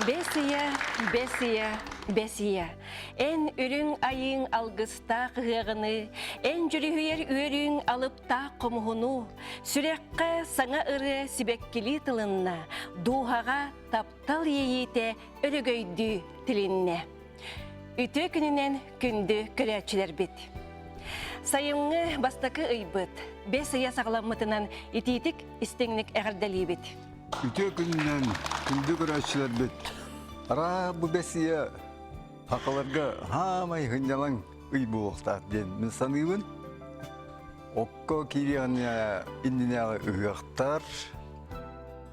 Бесия, бесия, бесия. Эн үрүң айың алгыста кыгыгыны, эн жүрүгер үрүң алыпта комугуну, сүрекке саңа ыры сибеккили тылынна, дуухага таптал ейите өрөгөйдү тилинне. Үтө күнүнен күндү көрөчүлөр бит. Сайыңы бастакы ыйбыт, бесия сагламмытынан ититик истеңник эгерделибит. Үтө күннен күнді көрәшілер бет. Ара бұ бәсия хақаларға хамай ғынялан ұй болуқтақ ден. Мен санығын, оққа кейлеғіне индинеға ұйақтар,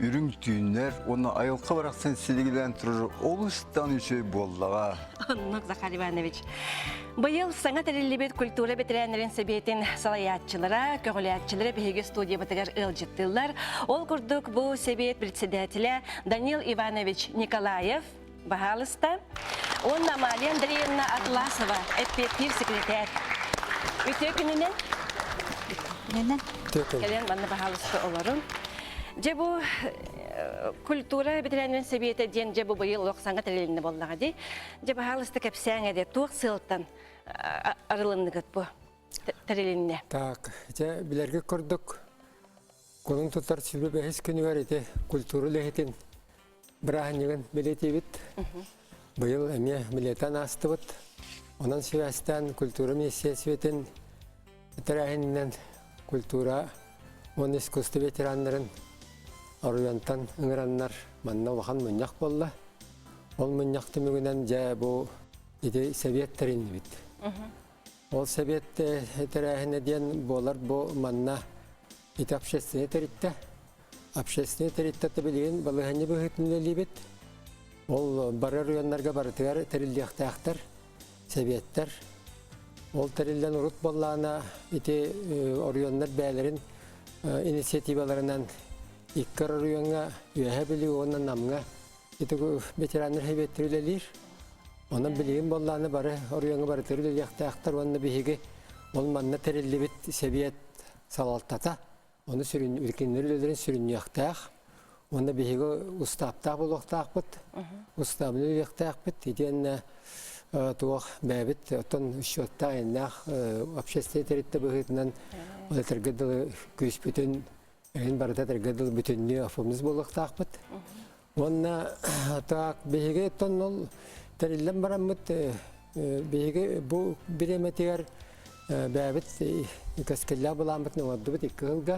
үрің түйінлер, оны айылқа барақсан селегілен тұрыр олыстан үші болдыға. Оннық, Захар Иванович. Бұйыл саңа тәрелебет культура бетерәнерін сәбетін салаятчылара, көңілятчылары бейге студия бітігер ұлжыттылар. Ол күрдік бұл сәбет председателі Данил Иванович Николаев, бағалыста. Он Амалия Андреевна Атласова, әппетір секретар. Үте күнінен? Кәлен манны бағалысты оларым. Же бұл культура бетерәнерін сәбеті ден же бұл бұйыл оқсаңа тәрелінді болдыға де. Же бағалысты кәпсәңе де туық сылттан арылындығыт бұл тәрелінне. Так, білерге көрдік. Қолың тұтар сүрі бәхес күні бар еді культура ләхетін бірағын егін білеті бет. Бұйыл әме білетан асты бұд. Онан сөйәстен культура мессиясы бетін тәрәхінінен культура он искусты ветеранларын Аруянтан ыңыраннар манна улахан мұньяқ болла. Ол мұньяқты мүгінен жа бұл иде советтарин бит. Ол совет тәрәхіне ден болар бұл манна ите общественный теритті. Общественный теритті білген балығаны бұғытынлі бит. Ол бары аруяннарға барытығар тәрілдіяқты ақтар, советтар. Ол тәрілден ұрут боллағына ите аруяннар бәлерін инициативаларынан Иккар арыянға үйәһә білі онын намға етігі ветераныр хейбеттірілелер. Онын білеген болланы бары арыянға бары түрілел яқтақтар онны бейге ол манна тәрелі бет сәбиет салалтата. Оны үлкенлерілерін сүрін яқтақ. Онны бейге ұстаптақ бұл оқтақ бұд. Ұстабылы яқтақ бұд. Еден туақ бәбіт отын үшіоттақ еннақ общественный теритті бұғытынан олетіргіділі көз бүтін Әйін барытатыр ғадыл бүтінне афымыз болықтақ бұд. Онна так бейге тон ол тәрілден барам бұд. Бейге бұл біреметігер бәбіт көскелі бұлан бұд nøвадды бұд екі ғылға.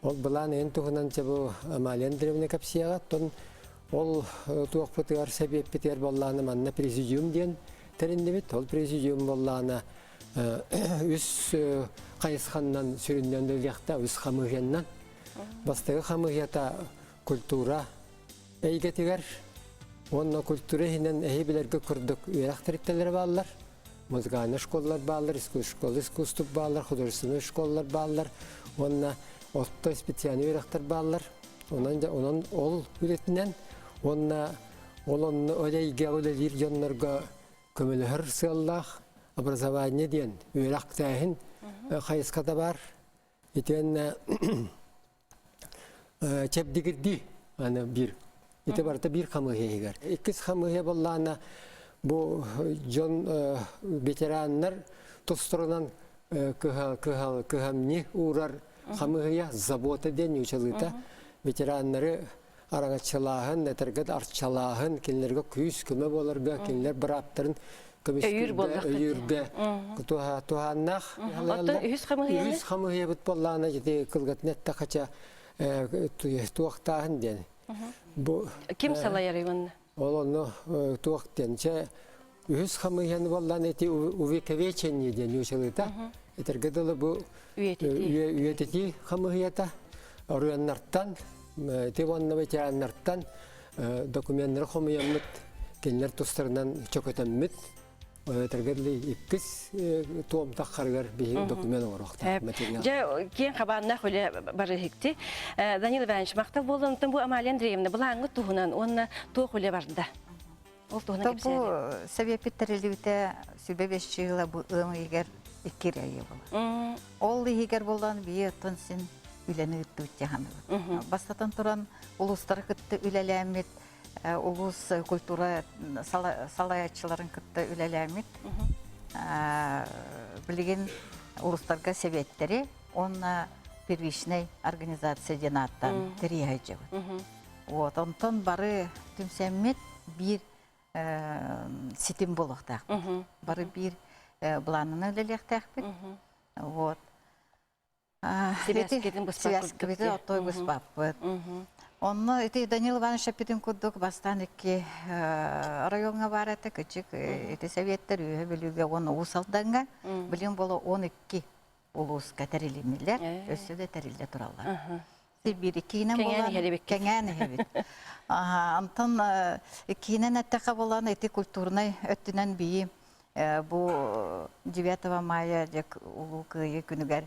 Ол бұлан ең тұғынан бұл Амалия Андреевна кәпсияға. Тон ол туақ бұтығар сәбеп бітігер болланы манна президиум ден тәрінде бет. Ол президиум болланы үс қайысқаннан сүрінден өліяқта үс қамығеннан. Бастығы қамығията культура әйгетігер. Онна культура хинен әйбілерге күрдік үйрақтырыптелері балылар. Музыканы школлар балылар, искусступ балылар, художественный школлар балылар. Онна отто специальный үйрақтар балылар. Онан ол үлетінен. Онна олонны өлейге өлелер жонларға көмілігір сығаллақ. Образование ден, үйрақ тәхін қайысқада бар. Етен чәпдігірді бір. Ете барда бір қамығы егер. Екіз қамығы боллағына бұл жон ветеранлар тұстырынан күхамне ұрар қамығыя забота ден үшіліта. Ветеранлары араңатшылағын, әтіргіт артшылағын, келінлерге күйіс көмі боларға, келінлер бір аптарын Өйір болдық. Туғаннақ. Оттын үйіз қамығы ені? Үйіз қамығы бұд болағына жеде қылғатын әтті қача туақтағын ден. Кем салайыр үйінні? Ол оны туақ денче үйіз қамығы ені болағына әті увековеченне ден үйшіліта. Әтіргіділі бұл үйететі қамығы ета. Аруяннарттан, тевонны ветераннарттан документтері қомыянмыд. Келінлер тұстарынан чөкөтәммет. Тәргәрлі епкіз туымтақ қарғар бейін документ орақта. Кен қабанына қөлі бары хекті. Данил Иванович, мақтал болуынтын бұл Амалия Андреевна, бұл аңғы туғынан, оны туғы қөлі барды. Ол туғынан кепсәді? Бұл сәбепет тәреліуіте сүлбе 5 жылы бұл ұмы егер екер әйе бұл. Ол егер болдан бейі ұттын сен үләні үтті үтте ғаны. Бастатын тұран ұлыстары күтті үләлі әмет улус культура салаятчыларын кытта үлеләмит. Билген улустарга советтери, онна первичный организация денаттан терияйчы. Вот, онтон бары түмсәммет бир ситим болуқтақ. Бары бир бланын өлелектақ бит. Вот. Связкеден Связкеден отой бұспап бұд. Онны эти Данил Иванович Апитин куддук бастан эки районга бар эте кычык эти советтер үйе билүүгө оны усалданга билим боло 12 улуска терилинилер өссөдө терилде тураллар. Бир кийинен болан кеңени хебит. Антон кийинен аттака болан эти культурный өттүнөн бии бу 9 мая дек улукы күнүгөр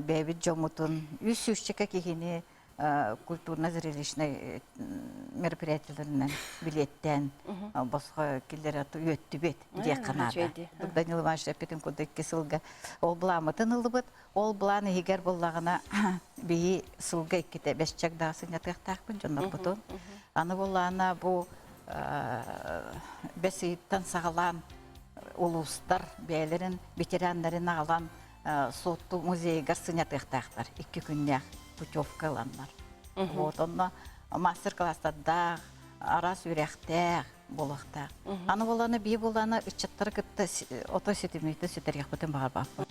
бэбит жомутун үс-үсчека кихини культурно-зрелищный мероприятияларынан билеттен босқа келдер аты өтті бет дек қанада. Данил Иванович Апитин кодек кесілгі ол бұламытын ұлыбыт, ол бұланы егер болағына бейі сылға еккеті бәшчак дағысын ятықтақпын жонар бұтын. Аны болағына бұл бәсейттен сағалан улустар бәйлерін, ветеранларын ағалан сотту музейгар сынятықтақтар 2 күннәқ путевкаланнар. Вот онна мастер-класстарда арас үрәхтәк болуқтақ. Аны боланы бей боланы үтчаттар кітті ото сетімейті сөтерге құтын бағар бақпы.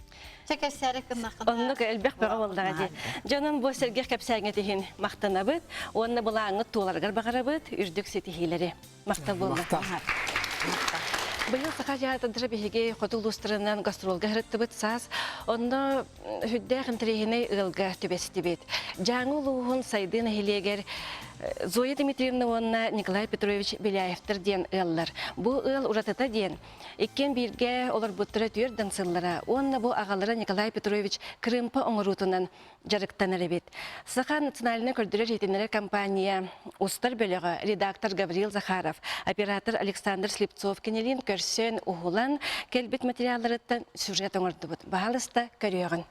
Чәкәсәрі кіннақын. Онны әлбәқ бағы болдыға де. Жанын бұл сәргер кәпсәңе теген мақтана бұд, онны бұл аңы туыларғар бағара бұд, үрдік сетихилері мақта болды. Быйыл сақа жаатындыры бейге қотылыстырынан гастролға ғырытты бұд саз, онны хүддәғін тірегіне ұлға төбесті бет. Жаңы ұлығын сайдын әйелегер Зоя Дмитриевна онна Николай Петрович Беляевтер ден ыллар. Бу ыл уратыта ден. Иккен бирге олар буттыра түйерден сыллара. Онна бу ағалара Николай Петрович Крымпа оңырутынан жарықтан әребет. Сақа национальны көрдірі жетінері компания Устар бөлігі редактор Гавриил Захаров, оператор Александр Слепцов кенелин көрсен ұғылан келбет материаларыттан сюжет оңырды бұд. Бағалыста көріғын.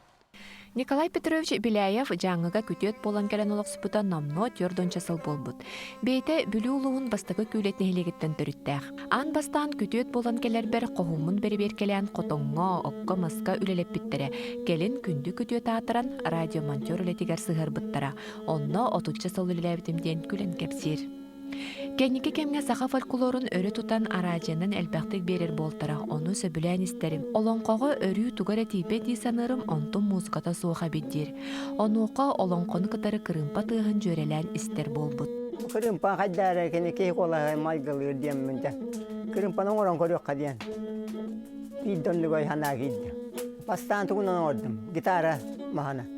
Николай Петрович Беляев жаңыга күтөт болан келен олақсыпыта намно тёрдон часыл болбут. Бейте бүлі улуын бастығы күйлетіне хелегеттен төріттәқ. Ан бастан күтөт болан келер бер қоғымын бері келен қотоңға, оққа маска үлелеп біттере. Келін күнді күтөт атыран радиомонтер үлетігер сығыр бұттара. Онно 30 часыл үлелебітімден күлен кепсир. Кенники кемге саха фольклорун өрі тутан аражанын әлбәқтік берер болтара, оны сөбілән істерім. Олонқоғы өрі тугара тейпе дейсанырым, онтын музыката суға беддер. Онуға олонқоны кытары Крымпа тығын жөрелән істер болбут. Крымпа қаддары кенеке қолағы малғылыр дем мүнді. Крымпаның орын көрек қадиян. Биддонды көй хана кейді. Бастан тұғынан ордым. Гитара мағана.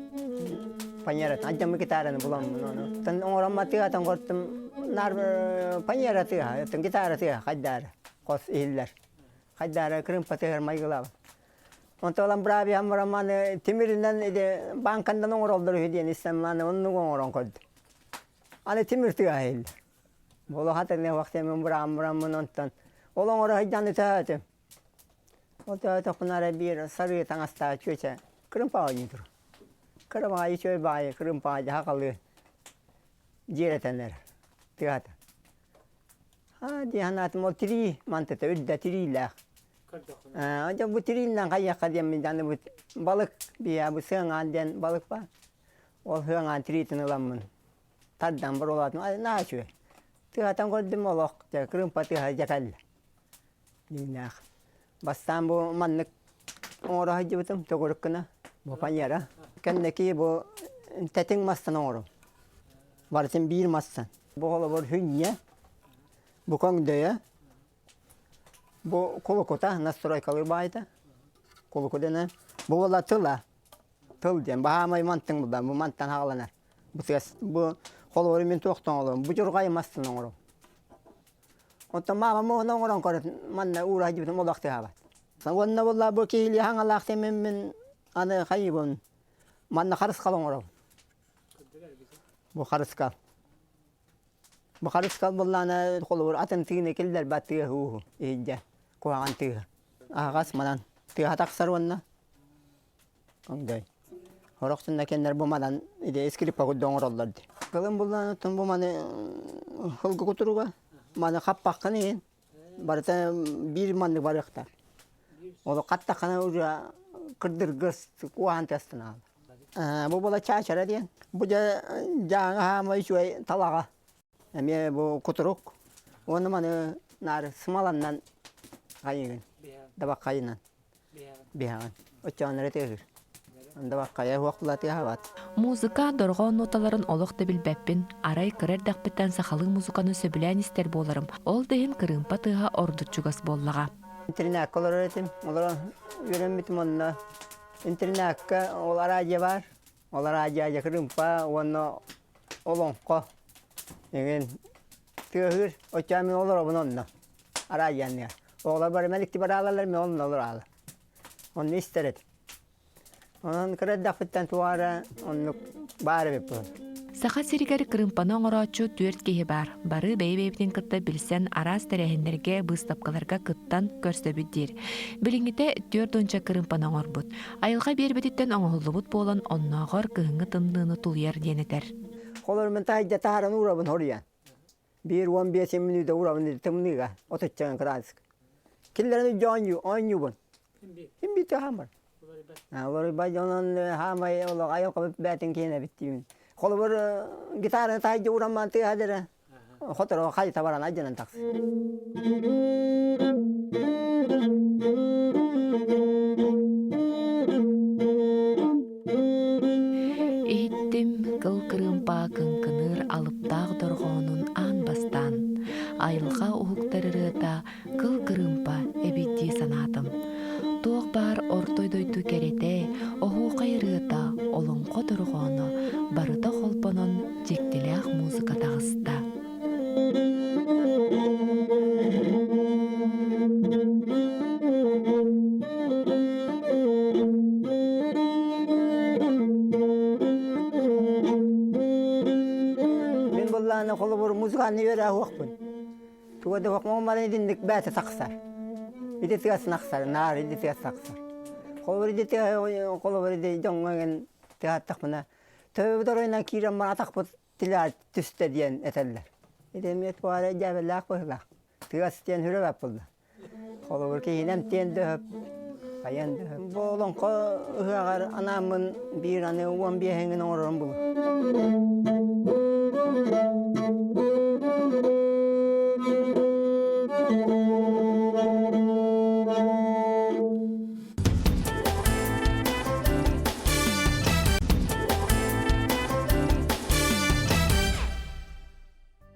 Панерат. Аджамы гитараны бұламын. Тан орын матығатын көрттім. Панера тыға, гитара тыға, қаддары, қос елдер. Қаддары Крымпа тығыр майғылабы. Онты олан браби хамыраманы темірінен банкандан оңыролдыру хеден істемманы оның оңырон көрді. Аны темір тыға елдер. Болу қатырне вақтемен бұрамын онтан. Ол оңыры хайданды тәәті. Ол тәәті құнары бір сары таңастағы чөйсе Крымпа ойын тұр. Крымпа чөй байы, Крымпа хақалы жеретенер. Тыгата. Диханатым ол тири мантыта өдді тирилах. Ажа бу тирилнан қаяққа дем мен балық бия бу сыңан ден балық ба. Ол сыңан тиритін ыламын. Таддан бір олатын. Наачу. Тыгатан көрдім олық. Крымпа тыға жақал. Дилах. Бастан бу маннык оңыры хаджы бұтым. Тоғырық кына. Бу панера. Кәннеки бу тәтің мастан оңыры. Барсын бір мастан. Bu ola var hünye, bu kongdaya, bu kolokota настройкалар bayda, kolokota bu ola tıla, tıl diyen, bahamay mantın burada, bu mantan hağlanar. Bu kolori min toqtan olur, bu jurgay mastın olur. Ondan mama muğna oran korat, manna uğra hacibin olaqtı habat. Onna valla bu kihili hangalaqtı min anı kayibun, manna qarıskal olur. Bu qarıskal. Bu qarıskal bollana kolor atın tığını kelder battığı hu ejja koğan tığı. Ağas madan tığı taqsar onna. Onday. Horaqsında kenler bu madan ide eskilip pagu dongorollardı. Kılın bollana tun bu mani hılgı kuturuga. Mani kappakını yin. Barıta bir manlık barıkta. Olu kattakana uca kırdırgız kuhan testin al. Bu bola çaçara diyen. Bu jağı hama şuay talağa. Emi bu kuturuk. Onu manı nar smalandan kayın. Dabak kayınan. Bihan. Uçağınları tehir. Dabak kaya huaklatı havat. Музыка доргон ноталарын олох да билбеппин, арай кырар дақпыттан сахалың музыканы сөбілән истер боларым. Ол дейін кырымпа тыға ордучугас боллаға. İnternet kolor öğretim. Onlara öğrenmedim onunla. İnternette olar ağacı var. Olar ağacı kırımpa. Onu olonko. Yani tığır. O çamin olur onunla. Aracı yani. Oğlar bari melikti bari alırlar mı onunla olur alır. Onu isterim. Onun kırık dağıttan tuvara onu bari yapıyor. Саха сиригер кырымпаны оңорочу түөрт киһи бар. Бары бейбейтин кытта билсен арас тәрәһеннерге быстапкаларга кыттан көрсөбүт дир. Билиңите түөрдөнчө кырымпаны оңорбут. Айылга бербетиттен оңоллубут болон онногор кыһыңы тындыны тулуяр диенетер. Kolor ben tayda taharan uğrabın horiyan. 1-15 minüde uğrabın tımnıga. Otuçacağın kırasık. Killerini canyu, anyubun. Şimdi tahamar. Oları bacanan hamay ola ayol kapıp betin kine bittiğin. Kolor gitarını tayda uğraman tıhadır. Xotor xay tabaran ajanan taks. Иттим кыл кырымпа кынкыныр алыптаах доргоонун аан бастан. Айылга ухуктарырыта кыл кырымпа эбитти санаатым. Туох бар ортойдойду керете, охуукайырыта олоңко доргоону барыта холпонон жектилээх музыка тагыста. Ben bollana kolor muzikani yöre huakpun. Tuwada huak mamala dindik bata taksar. İdi tigas naksar, nar idi tigas taksar. Kolor idi tigas kolor idi jongan tigas takmana. Tabi doroyna kiram mana takput tilar tüste diyen eteller. İdi met buara jabelak koyla. Tigas tiyen hüre bapulda. Kolor ki hinem tiyen döhöp. Kayan döhöp. Bolon ko hıagar anamın bir anı uwan bir hengin oran bu.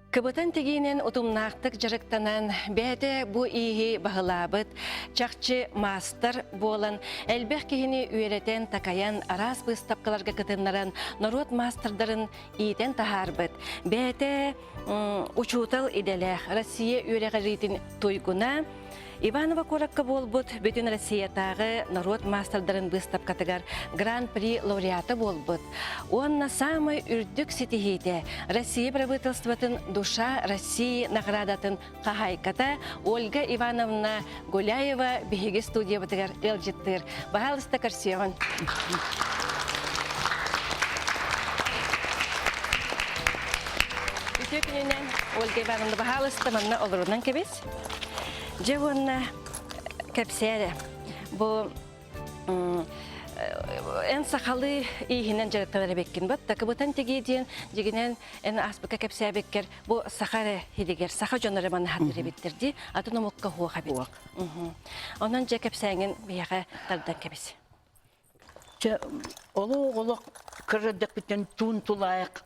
Кыбытын тегинен утумнақтық жырықтанан бәді бұ иhi бағылабыт, чақчы мастер болан, әлбәқ кехіні үйретен такаян арас бұстапқаларға кытынларан народ мастердарын иетен тахарбыт. Бәді учутал иделәқ Россия үйреғаритін тойгуна, Иванова Коракка болбут бүтін Россиятағы народ мастердарын бұстапқатығар гран-при лауреаты болбут. Онна самый үрдік сетихейте Россия правительствотын душа России наградатын қағайката Ольга Ивановна Гуляева бігігі студия бұтығар елжеттір. Бағалысты көрсеуін. Үтө күнінен Ольга Ивановна бағалысты манна олырынан кебес. Жевонна кепсере. Бу en сахалы ийинен жарыкталар беккен бат. Такыбытан тегеден жигинен en аспыка кепсере беккер. Бу сахара хидигер, саха жонары маны хаттыры биттерди. Атын омукка хуаха бит. Онан же кепсеңин бияга тардан кебес. Олу кырдык битен тун тулайык.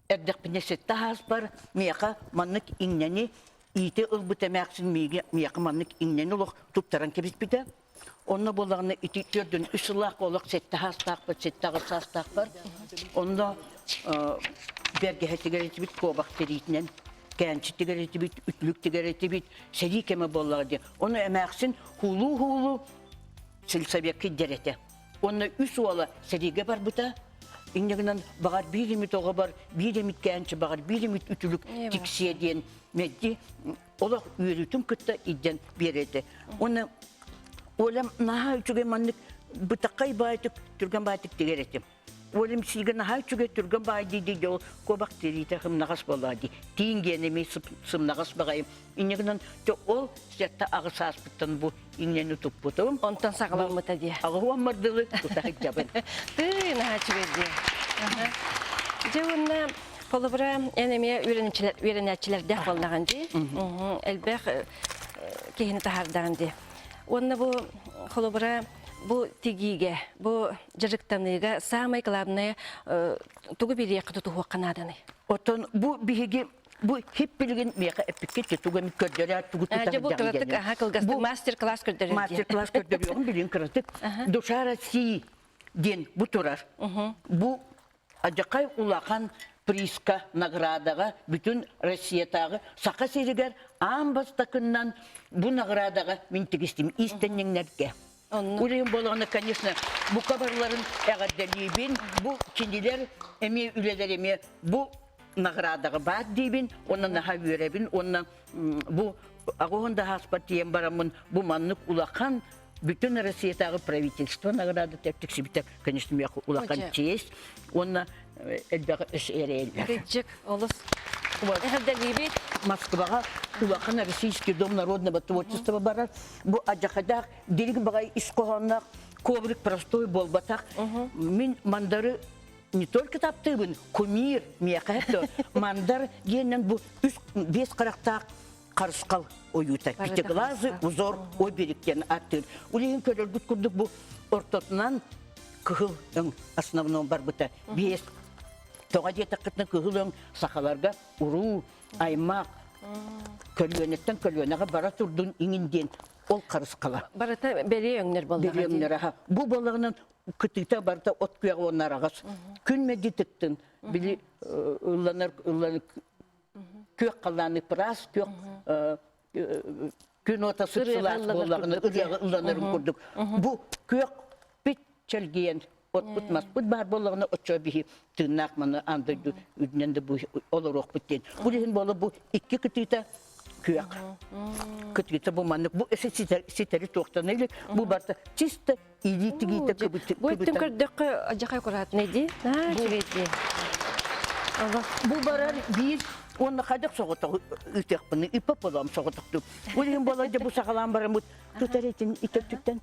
Эрдек бинесет тахас бар. Мияка маннык иңнени ите ылбыта мәксин мияка маннык иңнени олук туптаран кебес бите. Онна болағына итиктерден үсілақ олық сетті хастақ бар, сетті ғырсастақ бар. Онна берге хәттігер бит кобақ теритінен, кәнші тігер бит, үтлік тігер бит, сәри кеме болағы де. Оны әмәқсін хулу сілсабекки дәреті. Онна үс ола сәриге бар бұта, иңнегінен бағар бір емет оға бар, бір емет кәнші бағар, бір емет үтілік тіксие дейін. Мәдді олақ үйретім күтті идден береді. Оны Олам наha üçüge manlık bıtakay baytık, Türkan baytık digeretim. Олым сиген хай чуге түрген бай дейді ол кобактерита хымнагас болады. Тиңген эми сымнагас багайым. Инегенен ол сетта агысас буттан бу иңнени туппутум. Онтан сағаламыта де. Агыуан мардылы кутак жабын. Ты на чугеде. Жауынна полыбыра энеме үйренәтчілерде болнаған де. Әлбәқ кейіні тахардан де. Онна бу полыбыра бу тигиге, бу жырыктаныга самый главное тугу бири кыту хуканаданы. Отон бу биһиги бу хип билген мека эпикке тугам көрдөрө тугу Ажа бу кырдык кылгасты мастер-класс көрдөрү. Мастер-класс көрдөрү билин кырдык. Душара си ден бу турар. Бу ажакай улахан прииска наградага бүтүн Россиядагы сака серигер амбастакыннан бу наградага мен тигистим истеннеңнерге. Улейін болғаны, конечно, бұ қабарларын әғаддәлейбін, бұ кенділер әме үлелер әме бұ нағырадағы бад дейбін, оны наға өребін, оны бұ ағуында хаспатиен барамын, бұ маннық улақан бүтін Россиядагы правительство награда тәптіксі бітер, конечно, мен улақан честь, оны әлбәғі үш әрелер. Рыджик, олыс. Әғаддәлейбін. Москваға улахан Российский дом народного творчества барар. Бу ажахадақ, делік бағай іс қоғаннақ, коврик простой болбатақ. Мен мандары не только таптыбын, кумир, мияқайты, мандар геннен бу 5 қарақтақ қарысқал ойута. Пятиглазы, узор, ой беріктен аттыр. Улейін көрілгіт күрдік бу ортотынан күхіл основном бар бұта. 5 тоға дета қытны күхілің сақаларға уру, аймақ, көлуенеттен көлуенеға бара тұрдың иңінден ол қарыс қала. Барата бері өңнер болды. Бері өңнер, аға. Бұл балығынан күтікті барда от күйеғі онар ағас. Күн мәдетіктің, білі көк қаланы прас, күн отасы сылас болағыны ұлланырын көрдік. Бұл көк бит чәлген. От бұтмас, бұт бар болағына отча бігі тыңнақ маны андырды үдіненді бұл олар оқ біттен. Бұл ең болы бұл 2 күтігі көк. Күтігі бұл маны, бұл әсі сетері тоқтан әлі, бұл барда чисто илі-тігі көбіті. Бұл өттің көрдіқі ажақай құратын еді? Бұл барар бір, оны қадық соғытық үтекпіні, үпі болам соғытықты. Бұл ең болады бұл сағалан барамыз, тұтар етін итектіктен.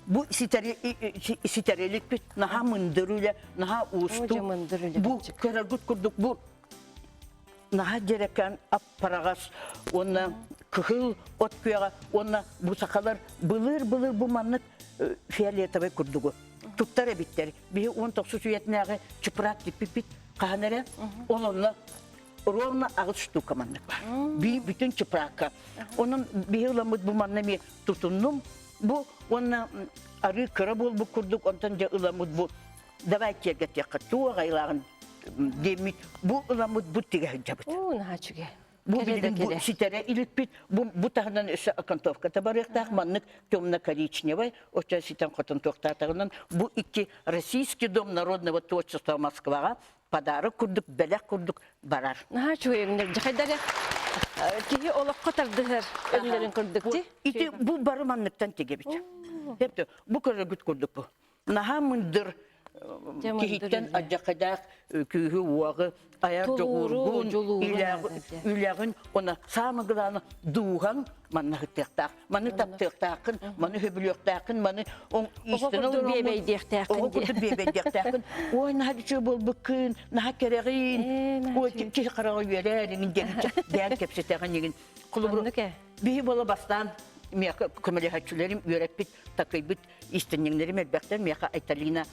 Bu siterelik bit, naha mındırıyla, naha ustu. Bu körergut kurduk, bu naha gereken apparağas, ona kıhıl ot kuyağa, ona bu sakalar bılır bu manlık fiyaliyatavay kurdugu. Tuttar bitleri. Bir 19 üyetnəği çıpırat bit, qahanere, onunla ровно ağız ştuka manlık var. Bütün çıpıraka. Onun bir yılamız bu manlığı tutundum. Bu ona arı kıra bol bu kurduk ondan da ılamut bu davayke getiyaka tuğa gaylağın demit bu ılamut bu tige hicabıt. Naha çüge. Bu bilin bu sitere ilik bit bu tahdan ise akantovka tabarıqtaq manlık темно коричневый oça siten koton toqtatığından bu iki Российский дом народного творчества Москваға подарок kurduk belek kurduk barar. Naha çüge öngler jahaydarı. Kihi olaqqa tardığır önlerin kurduk di? İti bu barımanlıktan tege bit. Hepti bu kadar güt kurduk bu. Naha mındır kihitten acakadaq kühü uağı ayar çoğurgun üləğin ona samıqlarını duğan manı hıttaqtaq, manı taptaqtaqın, manı höbülöqtaqın, manı on istini oğukurdu bebeydiyaqtaqın. Oğukurdu bebeydiyaqtaqın. Oy naha düşü bol bükün, naha kereğin, oy kihi qarağı vererin, den kepsetaqın egin. Bihi bola bastan miyaka kömelehatçülerim öğretbit, takıybit istenyenlerim elbaqtan miyaka Aytalina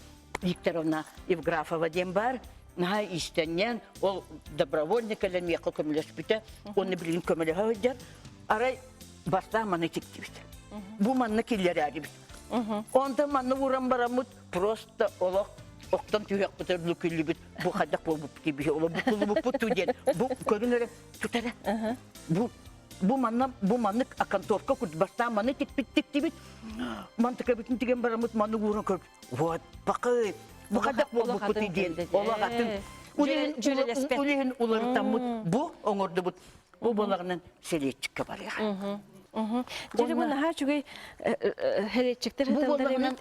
Викторовна Евграфова дем бар, наха истеннен, ол добровольникален мияқы көмелеспіті, оны білген көмелеға өдер, арай баста маны тектебіт. Бұл манны келері әрібіт. Онда манны уран барамыд, просто олақ оқтан түйек бұтыр бүкілі біт, бұл қадақ бол бұп кебі, олы бұқылы бұп бұт өден, бұл көрін әрі тұтары. Bu manlık akantofka kurdu basta manı tip mantıka bütün tigen baramut manı vurun kurt. What bakay bu kadar bu kutiden ola katın. Ulehin uları tamut bu onurdu bu balağının seletçik var ya. Jadi bu naha çünkü seletçikler bu balağının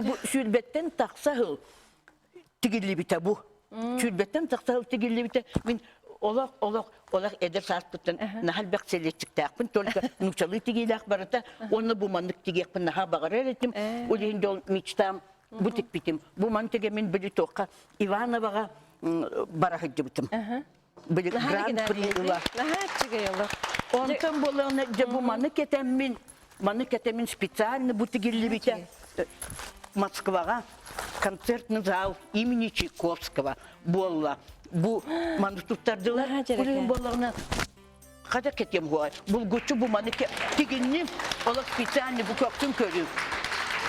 bu sülbetten taksahıl tigilli bite bu. Türbetten taksal tigilli bite. Min olak eder sarpıtın nahal bak seletçiktakpın tolka nuçalı tigilak barata onu bu manlık tigekpın naha bağır erettim. Ulihin yol miçtam bu tik bitim. Bu mantıge min bili toka Ivanova'a barahıcı bitim. Bili Grand Prix'la. Naha çıgayoluk. Ondan bolağına bu manlık etemin spesialini bu tigilli bite. Москваға концертный зал имени Чайковского болла. Bu manuskriptardыlar. Kulun bolağına kada ketем ғой. Бұл güçü bu manike tiginni ola spesialni bu köktün körü.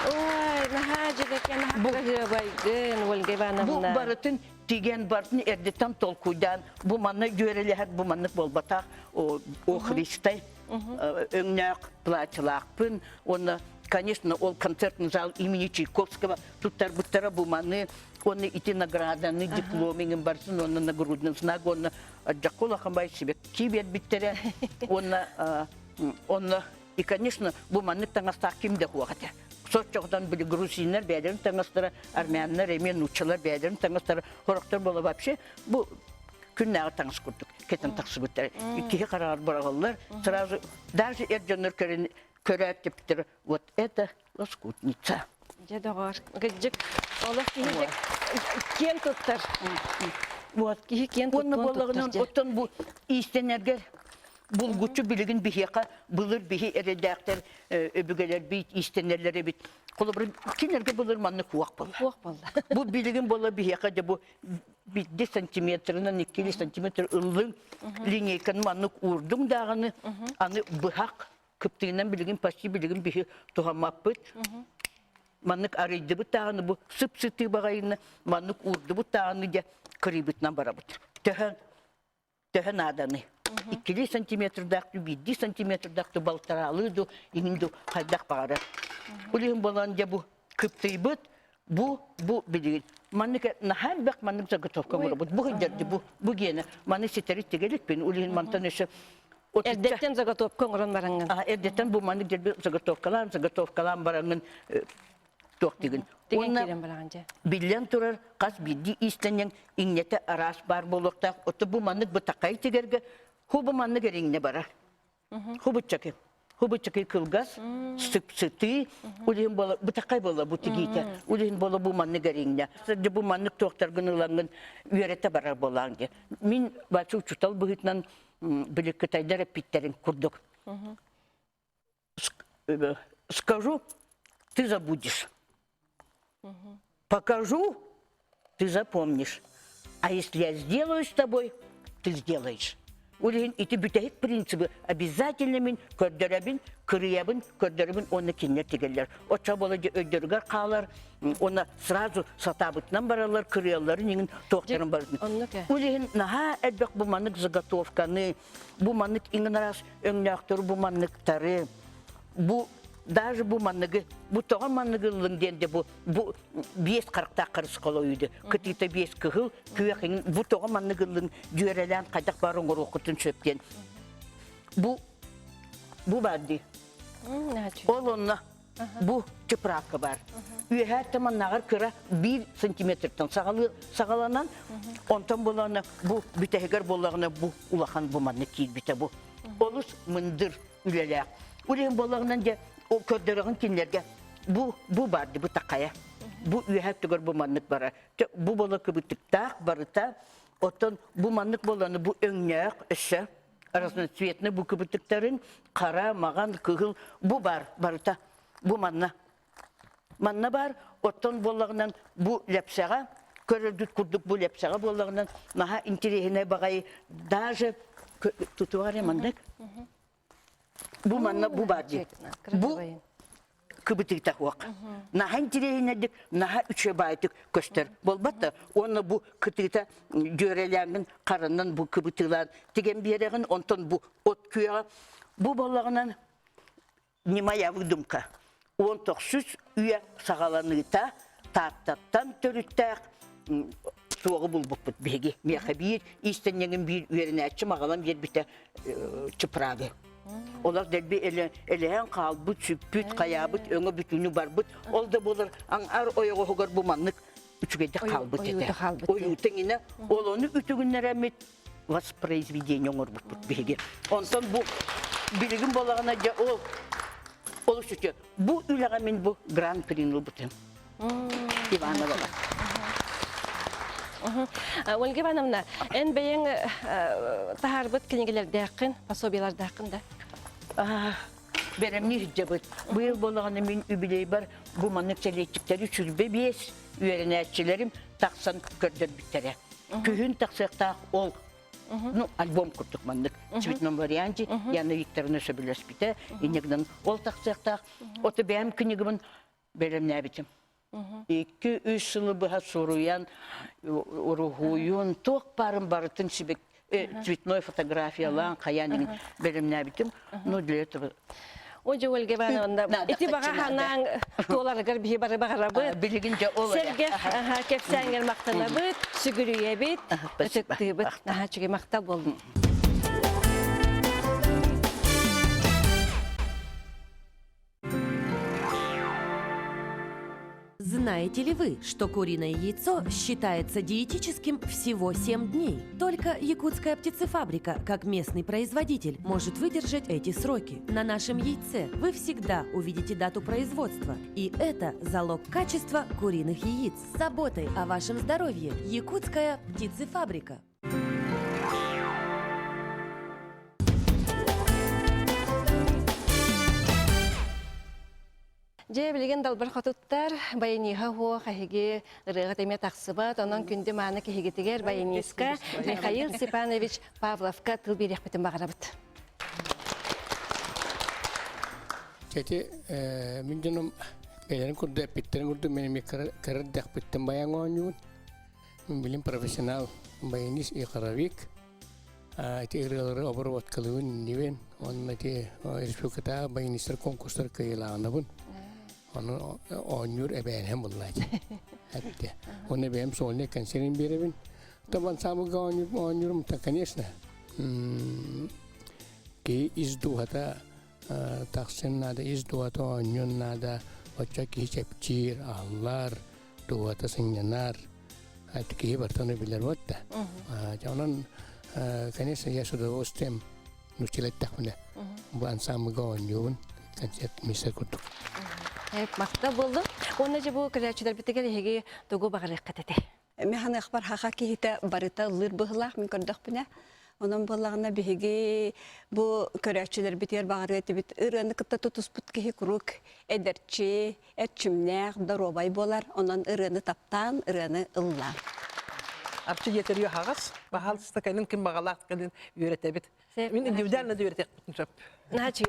Ой, наха çıgayken naha kırı baygın Olga Bu Ivanovna. baratın tigen bartın erdetan tolkuydan bu manna göreliher bu manlık bolbatak o Hristay öngnak plaçılakpın onu конечно, ол концертный зал имени Чайковского. Тут тарбуттара буманы, он идти награданы, дипломingen барсын, он нагрудный знак, он джакола хамбай себе кибет биттере, он и, конечно, буманы таңастақ кимде хуағате. Сотчоғдан были грузинер бәдерін таңастары, армянлар, емен учылар бәдерін таңастары, хорақтар бола вообще, бұл күннәғы таңыз күрдік, кетін тақсы бүттері. Кеге қарағар барағалар, сразу, даже эрджаныр көрәттіптір, вот это лоскутница. Жадағар. Гыджик. Олық кейдік кен тұттар. Вот, кейі кен Оны тұттар. болағынан оттан бұл истенерге бұл күтші білігін бігеқа, бұлыр бігі әредәқтер, өбігелер бейт, истенерлері бейт. Қолы кенерге бұлыр манны қуақ бол. Қуақ болды. Бұл білігін бола бігеқа де бұл 1 сантиметрынан 2 сантиметр ұлың линейканы манны ұрдың дағыны, аны бұхақ Кыптыгынан билигин, почти билигин бихи тухамаппыт. Маннык арыйды бұт тағыны бұ, сып-сыты бағайыны, маннык урды бұт тағыны де кырыбытынан барабыт. Төхін аданы. 2 сантиметр дақты, 1 сантиметр дақты балтаралыды, еңінді қайдақ бағары. Улығын болан де бұ кыптый бұт, бұ билигин. Маннык нахал бақ маннык заготовка барабыт. Бұ ғыдерді бұ гені. Манны сетерит тегелік бен, улығын мантан өші. Эрдеттен заготовка оңырын бараңын. Эрдеттен бұл маны дербі заготовкалан бараңын тоқтығын. Деген керен бараңын же. Билен тұрар, қас бидді истенен иңнеті арас бар болуқтақ. Оты бұл маны бұтақай тегерге, хубы маны кереңіне бара. Хубы чаки кылгас, сып-сыты, үлген бола, бұтақай бола бұтығейті, үлген бола бұл маны кереңіне. Сәді бұл маны тоқтарғын ұлаңын үйереті барар болаңды. Мен бачу чутал бұғытнан Были Китайдары питтерин курдук. Скажу, ты забудешь. Покажу, ты запомнишь. А если я сделаю с тобой, ты сделаешь. И ты бютәйік принципы обязательно мен көрдірәбін, кіріябін, көрдірәбін, оны кенер тегелер. Отша болады өйдергер қалар, оны сразу сатабытынан баралар, кіріяларын еңін тоқтарын барын. Улеген наға әлбәк бұманық заготовканы, бұманық еңін арас өңнәқтір бұманықтары, даже bu manıgı, bu toğan manıgılığın dende bu 5-40'ta karısı koluydu. Kıtıyta 5 kıhıl, küveğinin bu toğan manıgılığın cürelen kaydak barın okutun çöpten. Bu vardı. Olunla bu çıprakı var. Her zaman nağır kıra 1 santimetreden sağalanan, ondan bolağına bu büteheger bolağına bu ulağan bu manık değil bite bu. Oluz mındır üleler. Uleğin bolağından da o kördörüğün kinlerge bu vardı, bu takaya. Bu üyehep tügür bu manlık bara. Bu bola kıbıtıkta, barıta, otan bu manlık bolanı bu önlük, ışı, arasında süvetini bu kıbıtıkların kara, mağan, kıhıl, bu barıta, bu manna. Manna var, otan bolağından bu lepsağa, körüldük kurduk bu lepsağa bolağından, naha intirihine bağayı, daje, tutuvar ya manlık. Bu manna bu vardı. Bu kıbıtıkta huak. Naha intirihine naha üçe baytık köster. Bolbatta, onu bu kıtıkta göreleğinin karından bu kıbıtıklar, tegen bir yereğin ondan bu ot küyağı, bu bolağından nimaya vıdımka. On toksuz üye sağalanıta, tattattan törüttak, soğuk bulbuk bit begi. Meğe bir, istenyenin bir üyerine açım ağalan bir bite çıprağı. Olar delbi eleğen kalbıt, süppüt, kayabıt, öngü bütünü barbıt. Ol da bulur, ar oyağı hogar bu manlık Üçügede kalbıt Oyudu ete. kalbıt. Oyutun yine olonu ütügünlere mit воспроизведение olur bu bilgi. Ondan bu bilgin bolağına oluşuyor. Bu ülağımın bu Grand Prix'ni butum. Ivana baba. Ольга Ивановна, en beyin taharbıt kinigelerdəkin, pasobiyalardəkin da. Benim ne cevap? Bu yıl bolağına min übiley var. Bu manık selektikleri 305 üyerenetçilerim taksan gördür bitere. Kühün taksakta ol. Ну, альбом курдук мандык. Цветном варианте. Яна Викторовна Шабелес бите. Инегден ол таксакта. Оты бәм книгамын берем нәбитим. 2-3 жылы бұға соруян, урухуюн, тоқ барын барытын сибек цветной фотографиялан, қаянын берем нәбитим. Ну, для этого... Оже Ольга Ивановна, ити баға ханан туоларыгар бихи бары бағарабыт. Білігінше ол Серге кепсәңгер мақтанабыт, сүгірүйебіт, үтіктібіт, чүге мақта болдым. Знаете ли вы, что куриное яйцо считается диетическим всего 7 дней? Только якутская птицефабрика, как местный производитель, может выдержать эти сроки. На нашем яйце вы всегда увидите дату производства. И это залог качества куриных яиц. С заботой о вашем здоровье. Якутская птицефабрика. Же билген далбар хотуттар баяниха хуа хахиги рыгат эме тахсыбат, онан күнде маны кихигитигер баяниска Михаил Степанович Павловка тыл берек бітін бағарабыт. Кәте, мен жаным бәлерін күрді, әпеттерін күрді, менің кәрір дәқпеттен баян оңын. Мен білім профессионал баянис иқаравик. Әте ұрылары обыр өткілуін невен. Оның әте республиката баянистер конкурстар кайылағына бұн. Onun oynuyor hem bunlar. Hatta onu benim sonuna kanserin birevin. Taban samıga oynuyorum ta конечно. Ki izdu hata taksin nada izdu hata oynuyor nada. Ocak ki çepçir ağlar duhata sinyanar. Hatta ki bertanu bilir vatta. Jangan конечно ya sudah ostem nucilet takmana. Bu samıga oynuyor kanser misal kutuk. Hep maqta boldu. Onu je bu kreatçiler bitiger hege togo bağırıq katete. Мен ахбар хака кихите барыта лыр быһлах мен көрдөх бине. Онон боллагына биһиги бу көрәчилер битер багыр эти бит ыраны кытта тутуспут кихи курук эдерчи, этчимнәр даробай болар. Онон ыраны таптан, ыраны ылла. Апчы жетер хагас, бахал стаканын ким багалак кылын үйрөтөбүт. Мен индивидуально да үйрөтөк бүтүнчөп. Начи.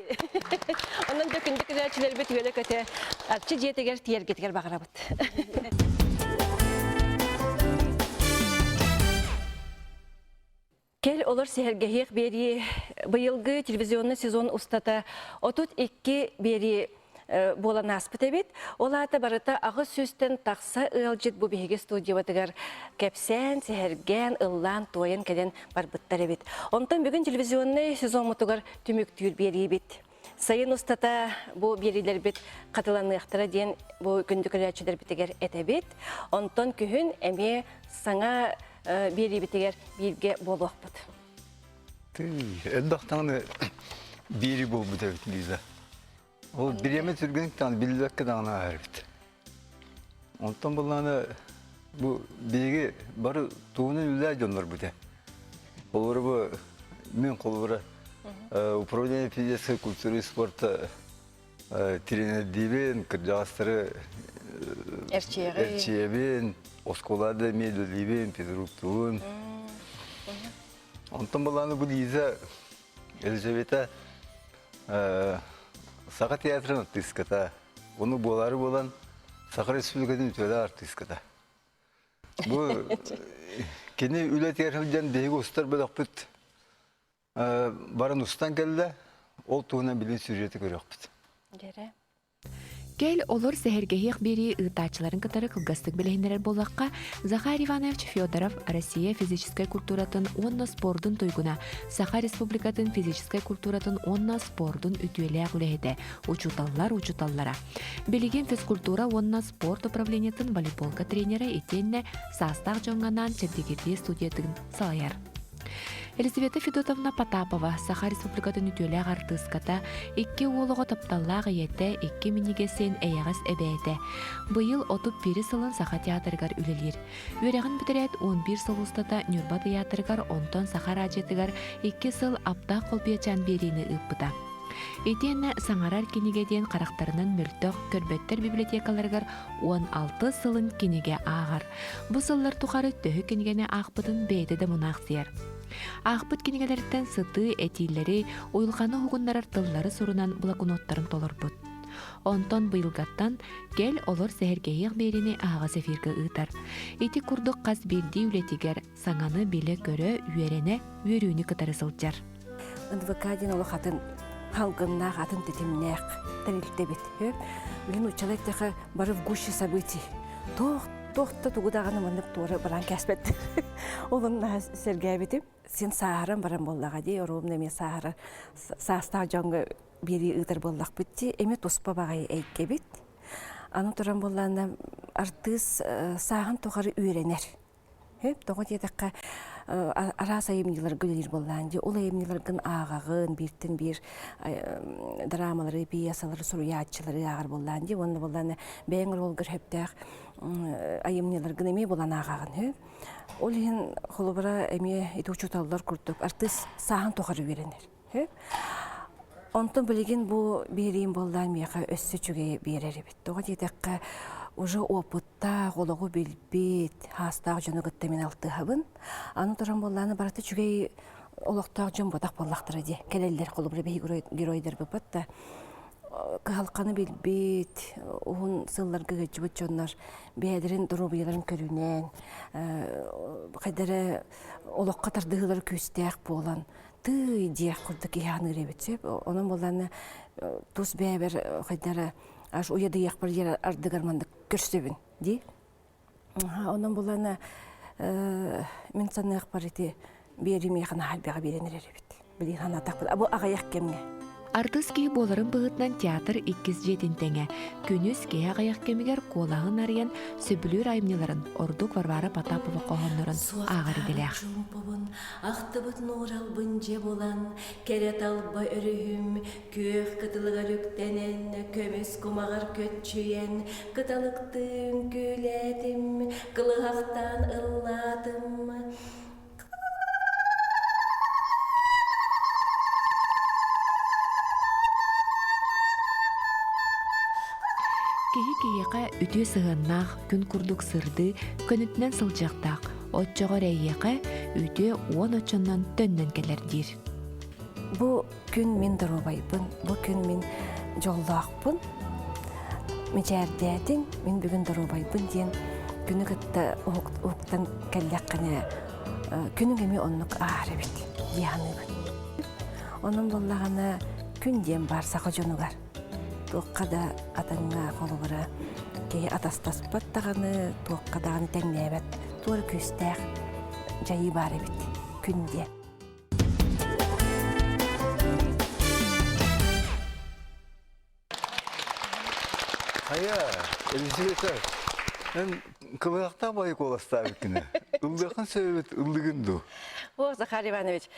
Ondan da kündük kreatçiler bitiyor köte. Apçı diyeteger tiyer getiger bağırabıt. Kel olur sehergehik beri bıyılgı televizyonlu sezon ustata 32 beri bolan aspıt ebit. Olata barıta ağı süsten taqsa ılcıt bu bihige studiyovatıgar kepsen, sehergen, ıllan, toyan keden barbıttar ebit. Ondan bugün televizyonlu sezon mutugar tümüktür beri ebit. Sayın ustata bu beriler bit katılanlıqtıra diyen bu gündük ölçüler bitiger etebit. Ondan kühün eme sana beri bitiger birge boluq bud. Eldaqtanı biri bol bu devlet Liza. O bir yeme türgünlük tanı bildik ki dağına harfit. Ondan bunlarla bu bilgi barı tuğunun üller canlar bu de. Olur bu min kolları управление физической культуры и спорта тренер дивен, кырджастыры Эрчиевен, Осколада Медливен, Петруктуын. Онтан баланы бұл Лиза Елжавета Сақа театрын артистката. Оны болары болан Сақа Республикадан өтелі артистката. Бұл кені үлі театрылдан дейгі ұстар бөлік бұд. Барын ұстан келді, ол туғынан білген сюжеті көрек бұд. Кел олор сехергехих бери ытачыларын кытары кылгастык билейнерер боллакка Захар Иванович Федоров Россия физической культуратын онна спордун туйгуна, Саха Республикатын физической культуратын онна спордун үтүеле агуледе, учуталлара. Билеген физкультура онна спорт управлениятын волейболка тренера итенне састак жоңганан чердегерди студиятын салаяр. Елизавета Федотовна Потапова Саха Республикатын үтүеле артыската 2 уолого тапталлага ете 2 минигесен эягас эбээте. Быйыл отуп пири сылын Саха театрыгар үлелир. Үрегін бүтерет 11 сыл устата Нюрба театрыгар онтон Саха радиотыгар 2 сыл апта колбиячан берини ыппыта. Этенне саңарар кинигеден карактарынан мөлтөк көрбөттер библиотекаларыгар 16 сылын киниге ағар. Бу сыллар тухары төхі кинигене ақпытын бейді де мұнақсияр. Ақпыт кинигелерден сыты, этилleri, уйылғаны хугуннарар тыллары сурунан блокноттарын толорбут. Онтон быйылгаттан кел олор сехергейек берини аға сефирге ыытар. Ити курдук қаз билди үлетигер саңаны биле көрө үйерене үйерүүнү кытары сылжар. НВК-ден олы қатын халгынна қатын тетемнеқ тәрелікте бет. Білін учалайттағы бары в гуще событий. Тоқты туғудағаны мұндық туыры баран кәспет. Олымна сәргәй бетім. Сен сағырын баран боллаға дей, оруымна мен сағыры састағы жоңғы бері ұйтыр боллақ бітті. Әме тоспа бағай әйке бет. Аны тұран боллағына артыз сағын тоғары үйренер. Тоғы дедіққа арас айымнелер гүлер боллағын де, ол айымнелердің ағағын, бірттін бір драмалары, пиясалары, сұруятчылары ағыр боллағын де, оны боллағына бәңір олғыр хөптәқ айымнелердің әме болан ағағын. Ол ең қолыбыра әме еті ұчуталылар күрттік, артыз сағын тоғары үйренер. Онтон білеген бұл берейін боллағын меға өссі чүге берер бет. Тоғы дедіққа уже опытта қолығы білбет, хастағы жөні күттемен алты хабын. Аны тұран боллағыны бараты чүгей олықтағы жөн бодақ боллақтыры де. Кәлелер қолы бір бей геройдер бұпатта. Қалқаны білбет, оғын сылларға ғыджыбыт жонлар, бәдірін дұру бұйыларын көрінен, қайдары олыққа тардығылар көстәқ болан, тый дияқ құрдық яғаны ребетсеп, оның боллағыны тұс бәбір қайдары аш уяды яқпар ер ардыгарманды көрсөбін, де? Оның болағына мен санны яқпар еті берім яқына халбеға беренер еребет. Білген ана тақпыды. Абу аға яқ кемге. Артыс кей боларын бұғытнан театр 207 теңе. Күніз кей ағаяқ кемігер қолағын ариян сөбілер айымнеларын Ордук Варвара Потапова қоғанларын ағыр еделер. Ақтыбыт нұрал бұнже болан, кәрет алба өрігім, көк қытылығар өктенен, көмес құмағар көтчүйен, қыталықтың көләдім, қылығақтан ылладым. Кеге-кеге үтө сығыннақ, күн күрдік сырды, көнітінен сылжақтақ, отчоғыр әйеқі үтө 10 очоннан төннен келердер. Бұл күн мен дұрубайбын, бұл күн мен жоллақпын, мәжәрдәдің, мен бүгін дұрубайбын ден, күні күтті оқтан кәлләққіне, күнің әме онлық ағыры бет, дияны бұд. Оның боллағаны күн ден бар, сақы жонуғар. Тоққада атаңға қолы бұра, кей атастас баттағаны, тоққадағаны тәңнәбәт, туыр көстәқ жайы бары бет, күнде. Ая, Елизавета, мен кылыақта бай қоласта өткіні. Үлдіғін сөйлет, үлдігінді. О, Захар Иванович,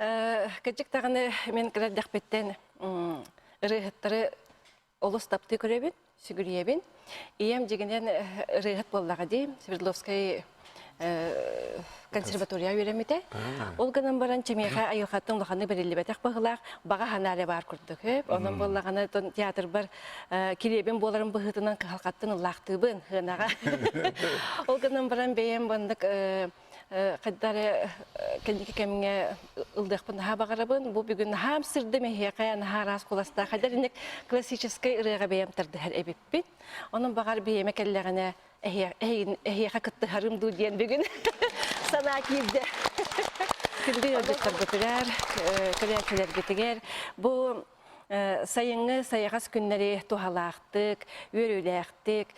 кәджіктағаны мен кірәддәқ беттен ұрығыттары олыс тапты көребін, сүгіребін. Ием дегенен рыгат боллаға дейм, Свердловскай консерватория үйреметі. Ол ғынан баран чемеға айуқаттың лұқаны бірілі бәтәқ бағылақ, баға ханары бар күрдік. Оның боллағаны театр бар, керебен боларын бұғытынан қалқаттың лақтыбын ғынаға. Ол ғынан баран бейен бандық қаддары кәндекі кәміңе ұлдықпын наға бағарабын. Бұл бүгін наға сірді мәхеқай, наға рас қоласта. Қадар инек классическай ұрыға бейем тұрды әр әбеппін. Оның бағар бейеме кәлләғіне әхеқа күтті харымду дейін бүгін сана кейді. Күнді өдіктір бұтырар, көрәкілер бітігер. Бұл Сайыңы сайығас күннері тухалақтық, өріләқтік,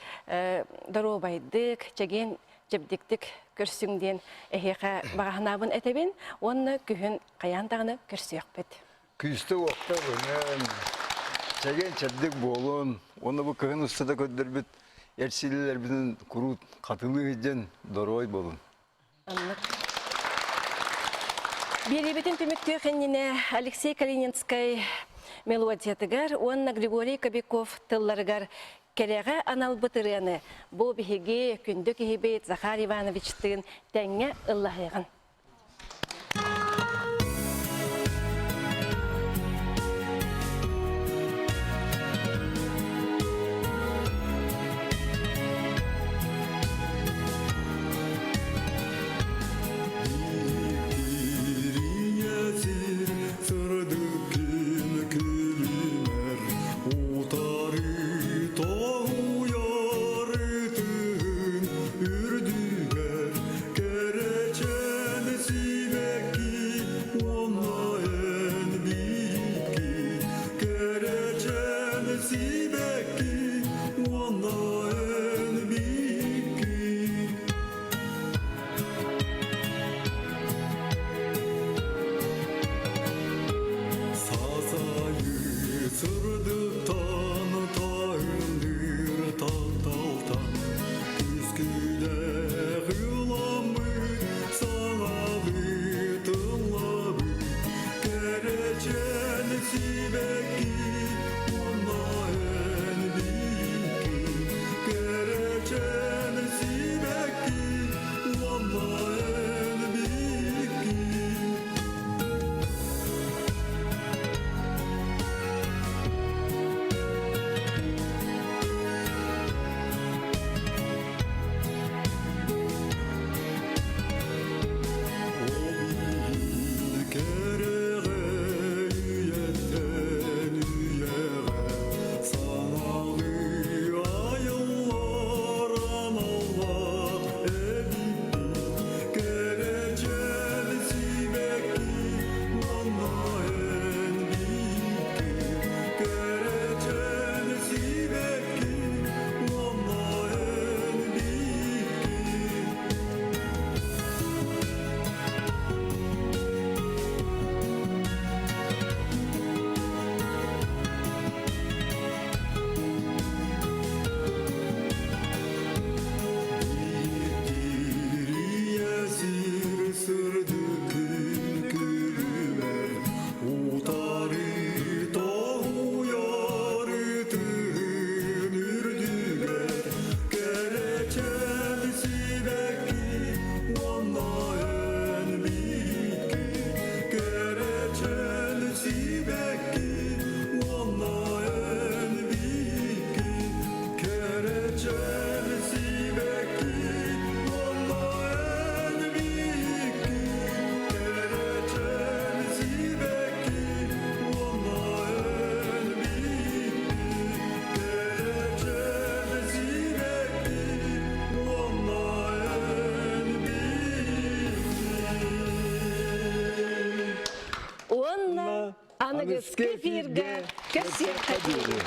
доробайдық, чеген жебдіктік көрсіңден әхеқа бағанабын әтебен, оны күхін қаяндағыны көрсек бет. Күсті уақта өнен, чеген чәддік болын, оны бұл кығын ұстада көддір біт, әрсілілер біздің құру қатылы еден дорой болын. Беребетін түміктер қанніне Алексей Калининскай мелодиятыгар, онна Григорий Кобяков тылларыгар кереға анал бұтырыны бұл бігеге күнді кейбет Захар Ивановичтың тәңе ыллағыған. Анығыз кефирге кәсер қадері.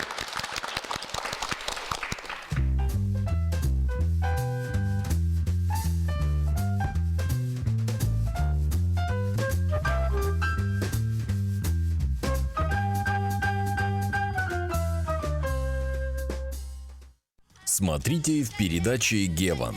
Смотрите в передаче «Геван».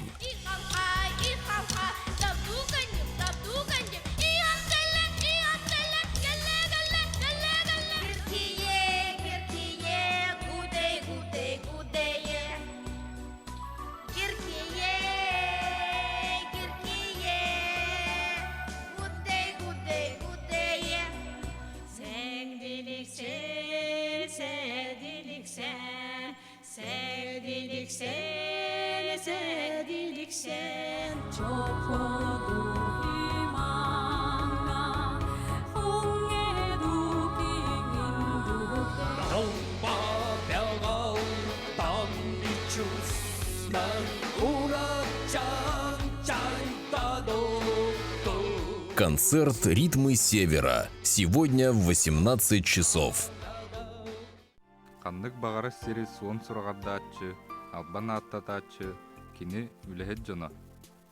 Концерт «Ритмы Севера» сегодня в 18 часов. Kandık bağırı seri suun surağaddaatçı, alban attataatçı, kini ülehет jona.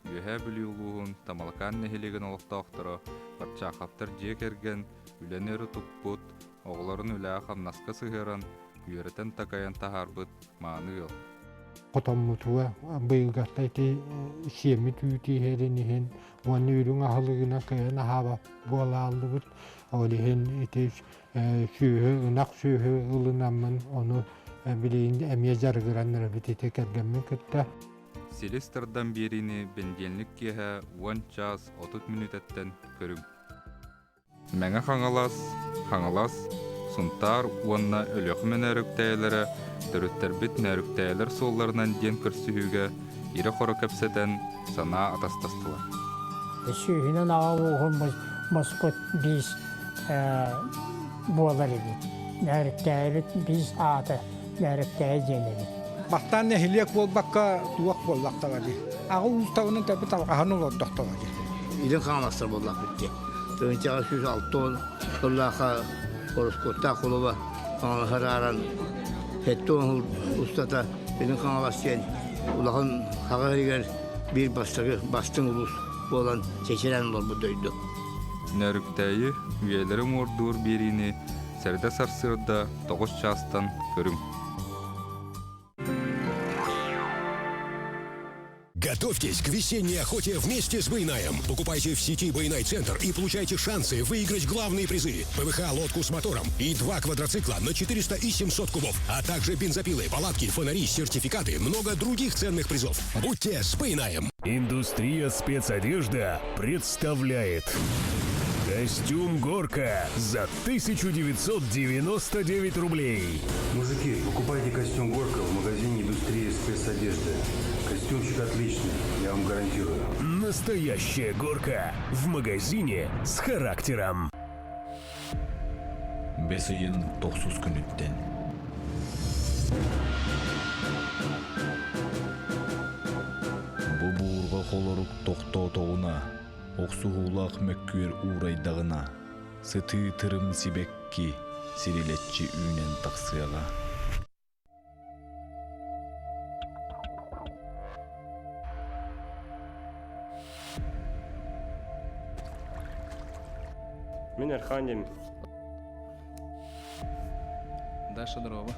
Ühe biliuluğun tamalkan nehiligin oluktaoktara, barçaqaptır jek ergen, üleneri tupput, oğların üleğe qamnaska sıhıran, üyereten takayan taharbıt, mağını yol. Qotommutuwa bıygaqtayti siyemi tüyti herenihin wanni ürün ahılığına kayana hava bolallıbıt olihin itiş sühü ınak sühü ılınamın onu bileğinde emye jargıranlara bitite kergemmin kıtta. Silisterdan birini bendenlik kehe 1 ças 30 minutetten körüm. Meňe haňalas, suntar onna ölökmen örüktäýlere, dörütterbit nörüktäýler sollarynan den kürsühüge iri hora köpseden sana atastastılar. Sühünün ağa boğun mosput biz boğalar edin. Nörüktäýlik biz adı nörüktäýe jeneli. Bastan nehiliyek bolbakka duwak bollakta var. Ağı ustavının tabi tabaqahan olodakta var. İlin kanalastır bollak bitti. Önce süz altı bollaka Oroskota kolova kanal hararan hetton ustata ilin kanalastyen ulağın hagariger bir bastın ulus bolan çeçeren bol bu döydü. Nörüktäýi üýelerim ordur birini serde sarsırda 9 çastan körüm. Готовьтесь к весенней охоте вместе с Байнаем. Покупайте в сети Байнай Центр и получайте шансы выиграть главные призы. ПВХ лодку с мотором и 2 квадроцикла на 400 и 700 кубов, а также бензопилы, палатки, фонари, сертификаты, много других ценных призов. Будьте с Байнаем. Индустрия спецодежда представляет костюм «Горка» за 1999 рублей. Мужики, покупайте костюм «Горка» в магазине «Индустрия спецодежды». Костюмчик отличный, я вам гарантирую. Настоящая «Горка» в магазине с характером. Бесыйын 9 күнүттен. Бу буурга холорук токтоотоуна, оксугуулак мөккүөр уурайдагына, сыты тырым сибекки, сирилетчи үүнен таксыяга. Мен Арханем. Даша дрова.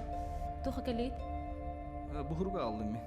Туха келейт? Бухурга алдым мен.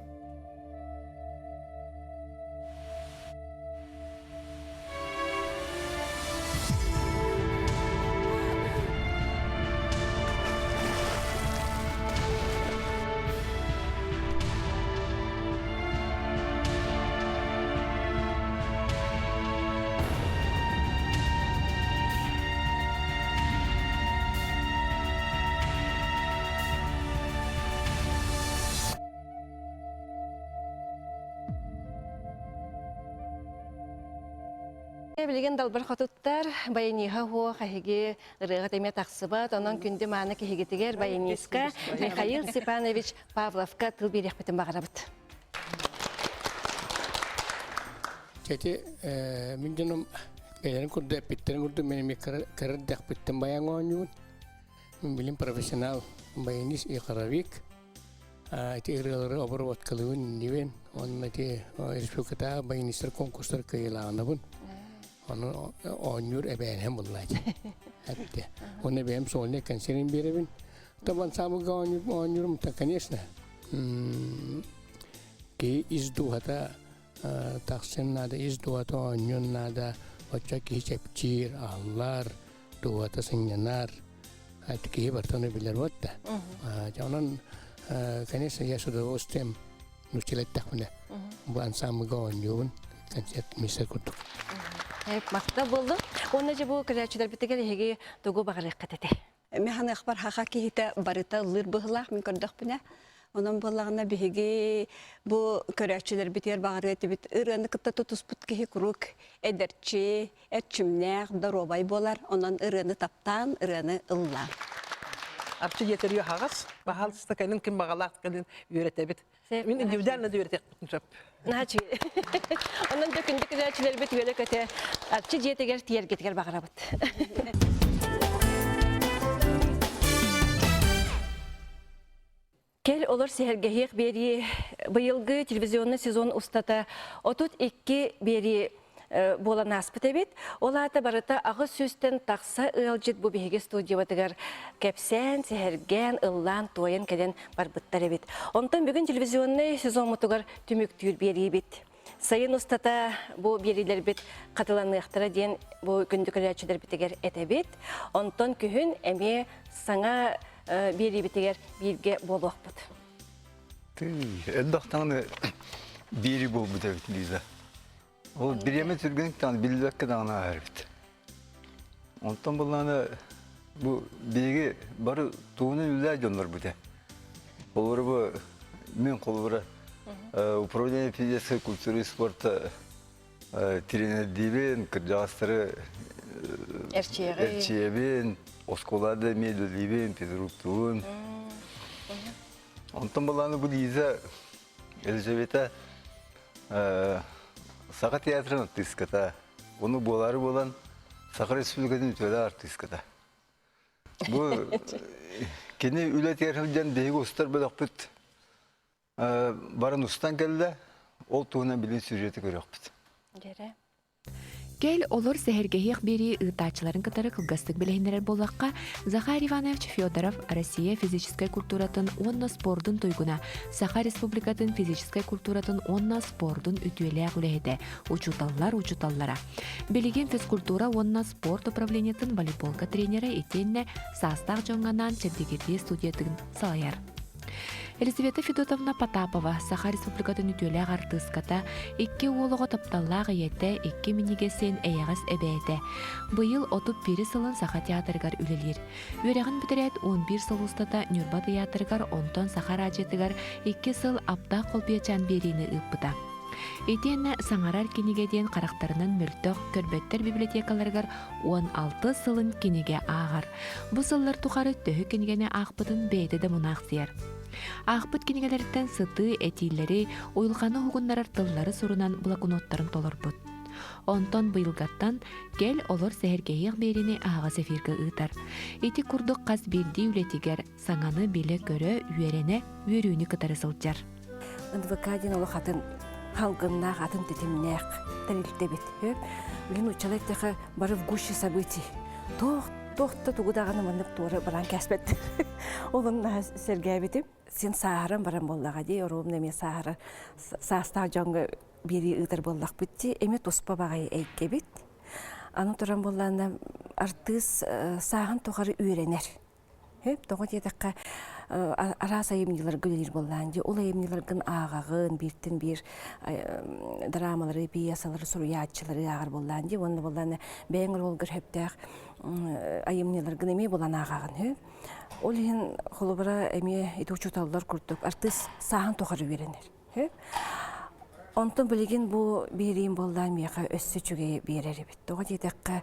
Билеген далбар хотуттар баяниха хуа хаһиги рыгат эме тахсыбат, онон күндү мааны кихигитигер баяниска Михаил Степанович Павловка тыл берекпетин багарабыт. Чете мен жаным бәлен курда питтерин курда менен карар дакпеттен баян оонюн. Мен билим профессионал баянис и каравик. Эти рылары оборот кылуун нивен, он эти республикада баянистер конкурстар кыйлаганабын. Onu oynuyor hem bunlar. Hepte. Onu benim sonuna kanserin birevin. Taban samı oynuyorum ta конечно. Ki izdu hata taksin nada izdu hata oynuyor nada. Ocak ki çepçir ağlar, duhata sinyanar. Hatta ki bertonu bilir vatta. Jangan конечно ya sudah ostem nucilet takmine. Bu ansamı oynuyor. Kanset misal kutuk. Hep makta buldu. Onunca bu kreatçılar bittiler hegi togu bağırık katete. Mehan akbar haka ki hita barita lir bıhlak min kordak bine. Onun bıhlağına bihegi bu kreatçılar biter bağırık bit. Iranı kıta tutusput ki kuruk ederçi, etçimler, darobay bolar. Onun iranı taptan, iranı ıllar. Arçı getiriyor hağız. Bahalısında kendin kim bağalak kendin üretebit. Min individualna da üretek bitmişap. Naçı. Onun da kündük kreatçılar bit üyele kate. Arçı jeteger tiyer getiger bağırabıt. Кел олар сәргәйек бері бұйылғы телевизионный сезон ұстата отут 2 бері болан аспыт әбет. Олата барыта ағы сөстен тақса ұлжет бұл бейге студияватығар кәпсән, сәрген, ұллан, тойын кәден барбыттар әбет. Онтан бүгін телевизионный сезон мұтығар түміктүйір бері бет. Сайын ұстата бұл берілер бет қатыланы ұқтыра ден бұл күндік үләтшілер бітігер әтәбет. Онтан күхін әме саңа бері бітігер бірге болу ақпыт. Өндақтаңны бері бол бұт әбет, Лиза. Ол биреме түргенік таңы білдәкке дағына әрбіт. Онтан болғаны бұл беге бары туғының үлі жонлар бұте. Олары бұл мен қолыбыра управление физической культуры и спорта тренер дейбен, кіржағыстары әрчиебен, осколады меду дейбен, педруктуын. Онтан болғаны бұл Лиза Елжабета Сақа театрын артистката, оны болары болан Сақа республикатын өтелі артистката. Бұл кені үлі театрын бейгі ұстар бөлік бұд. Барын ұстан кәлді, ол туғынан білін сюжеті көрек бұд. Кел олар сәхергейек бері ұтачыларын кытары қылғастық білейіндерер болаққа Захар Иванович Федоров Россия физической культуратын онна спордың тойгуна, Саха республикатын физической культуратын онна спордың үтуелі ағылейді, учуталлара. Білеген физкультура онна спорт управлениятын волейболка тренері етенне састақ жоңғанан чердегерде студиятын салаяр. Елизавета Федотовна Потапова Саха республикатын үтөлі артыската 2 олығы тапталлағы етті 2 минигесен әйіғіз әбәйті. Бұйыл отып бері сылын Саха театргар үлелер. Өрегін бітірет 11 сыл ұстата Нюрба театргар, онтон Саха радиотыгар 2 сыл апта қолбиячан берені ұппыда. Етені саңарар кенегеден қарақтарынан мүлтіқ көрбеттер библиотекаларғар 16 сылын кенеге ағар. Бұл сыллар тұқары төхі кенегені ақпытын бейді де мұнақсияр. Ақпыт кенегелерден сыты, әтейлері, ойылғаны хугундарар тыллары сұрынан блокноттарын толыр бұд. Онтон бұйылғаттан кел олар сәхергейек беріне аға сәфиргі ұйтар. Еті күрдік қаз берді үлетігер саңаны белі көрі үйерене үйеріні кытары сылджар. Үндвікаден олы қатын халғынна қатын тетемнәқ тәрелікті бет. Білін ұчалайттығы бары в гуще событий. Тоқты тұғыдағаны мұндық туыры баран кәспет. Олың сәргәй бетім. Сен сағырын баран боллаға дей, оруымда мен сағыры састағы жоңғы бері ұйтар боллақ бітті. Әме тоспа бағай әйке бет. Аны тұран боллағында артыс сағын тоғары үйренер. Тоғы дедіққа арас айымнелер гүлер боллағында. Ол айымнелердің ағағын, бірттен бір драмалары, пьесалары, сұруятчылары ағыр боллағында. Онда боллағында бәңір олғыр хөптәқ айымнелердің әме болан ағағын. Ол ең қолыбыра әме еті ұчуталылар күрттік. Артыс сағын тоғары үйренер. Онтын білеген бұл берейін болдан меға өссі чүге берер бет. Тоғы дедіққа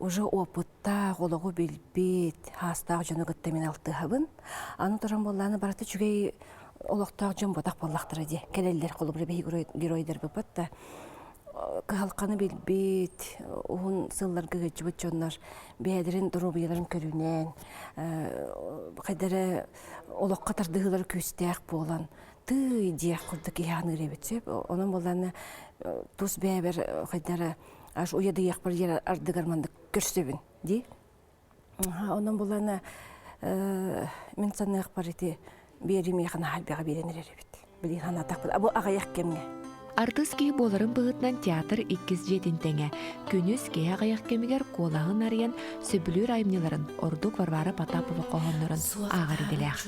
уже опытта қолығы білбет, хастағы жөні ғыттамен алты ғабын. Аны тұран болланы бараты чүге олықтағы жөн бодақ боллақтыры де. Кәлелер қолыбыра бей геройдар бұпатта. Қалқаны білбет, оғын сылларға ғыджыбыт жонлар, бәдірін дұрубияларын көрінен, қайдары олыққа тардығылар көстәқ болан. Ты диях құрдықияны ребетсеп, оның боланы тұс бәбір қайдары аш уяды яқпыр ер ардығарманды көрсебін, де? Оның боланы мен санны яқпар еті берім яқына халбеға беренер ребет. Білін хана тақпыл. Абу аға яқ кемге. Артыс кей боларын бұғытнан театр 2 теңе. Күніз кей ағаяқ кемігер қолағын ариян сөбілер айымнеларын Ордук Варвара Потапова қоғанларын ағыр еділәқ.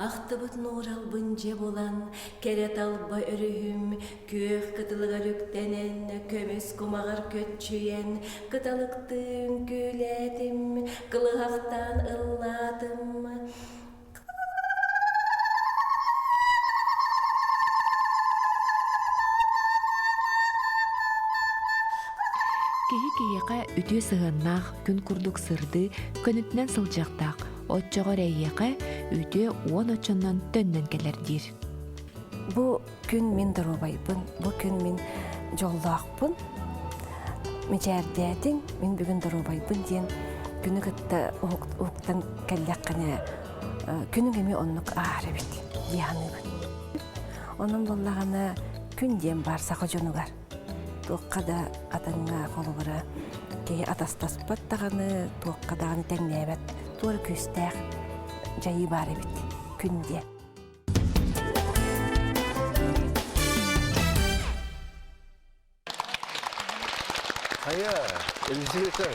Ақтыбыт нұрал бұнже болан, кәрет алба үрігім, көк қытылыға люктенен, көмес құмағар көтчүйен, қыталықтың көләдім, қылығақтан ылладым. Кеге-кеге үтө сығыннақ, күн күрдік сырды, көнітінен сылжақтақ, отчоғыр әйеқі үтө 10 очыннан төннен келердер. Бұл күн мен дұрубайбын, бұл күн мен жоллақпын. Мен жәрдәдің, мен бүгін дұрубайбын ден күні күтті оқтан кәлләққіне күнүң эми оннук ары бит, яны бит. Onun bollağına күн дем бар сақы жонугар. Туаққа да атаңға қолы бара. Кей атастас баттағаны, туаққа дағаны тәңнәбәт. Туар күстәқ жайы бар бит, күнде. Ая, Элизабета,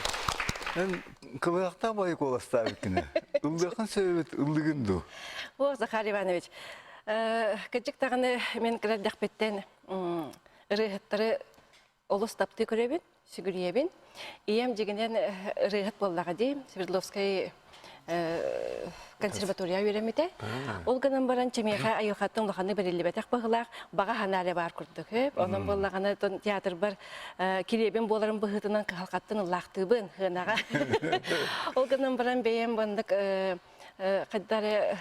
мен кылыақта байы қоластар күні. Үлдіған сөйбет, үлдігінду. О, Захар Иванович, кәжік тағаны мен кірәддәқ беттен рыхыттары олыс тапты көребін, сүгіребін. Ием жегенен рыхыт боллаға дейм, Свердловскай консерватория үйремете. Ол гынан баран чемеға айылхаттың лұқаны бірілі бәтәқ бағылақ, баға ханары бар күрдік. Оның боллағаны театр бар келебен боларын бұғытынан қалқаттың лақтыбын ғынаға. Ол гынан баран бейен бандық қаддары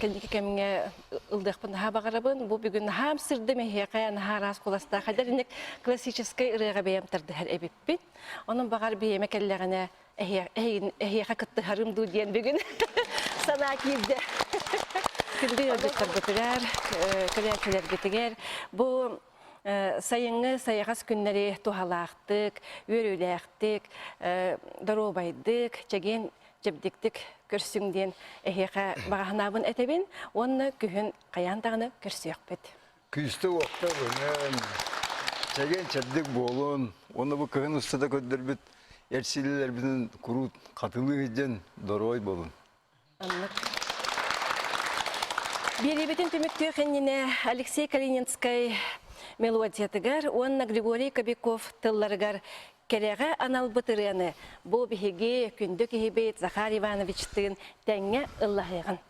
кәндекі кәміңе ұлдықпын наға бағарабын. Бұл бүгін наға сырды мәхеқая наға рас қоласта. Қадарынек классическай ұрыға бейем тұрды әр әбіппін. Оның бағар бейеме кәлләғіне әйеға күтті харымду дейін бүгін сана кейді. Күнді өдіктір бұтырар, көрәкелер бітігер. Бұл сайыңы сайығас күннері туғалақтық, өріләқтік, даробайдық, чәген жабдіктік көрсіңден әйеға бағанабын әтебен, оны күхін қаяндағыны көрсек бет. Күсті оқты бұнын, чәген чәддік болын, оны бұл күхін ұстада көддір бет, Ерсилелер біздің құрут қатылы еден дорой болын. Беребетін түміктіу қанніне Алексей Калининскай мелодиятығар, онна Григорий Кобяков тылларығар кереға анал бұтырыны. Бұл бігеге күнді кехебет Захар Ивановичтың тәңе ұллағығын.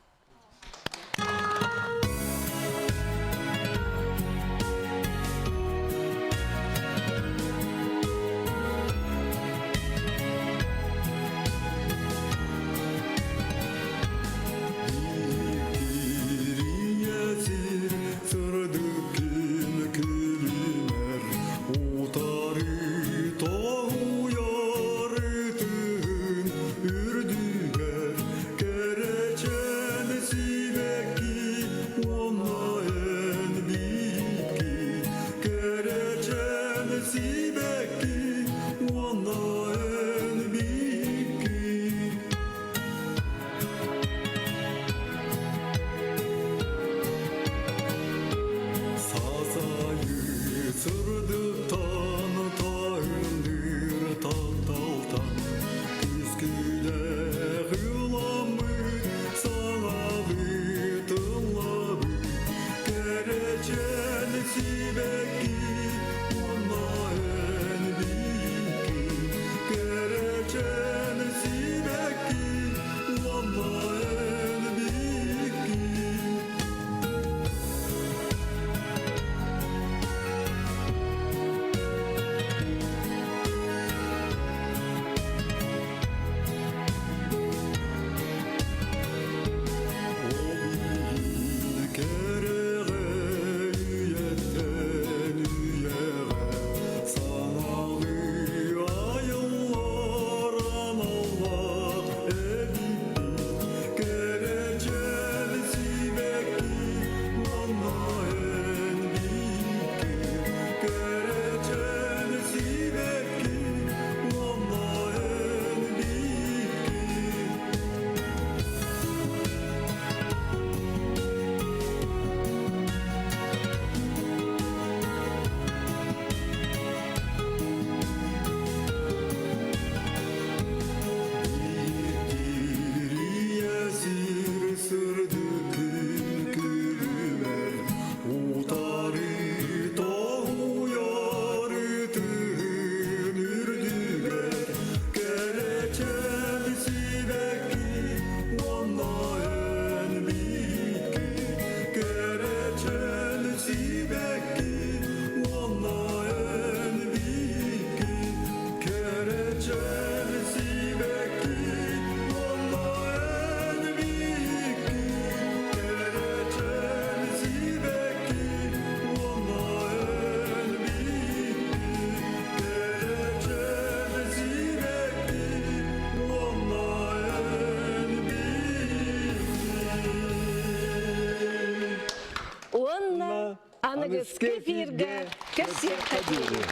Үрдігер керечен кефирге, кефир кадiri.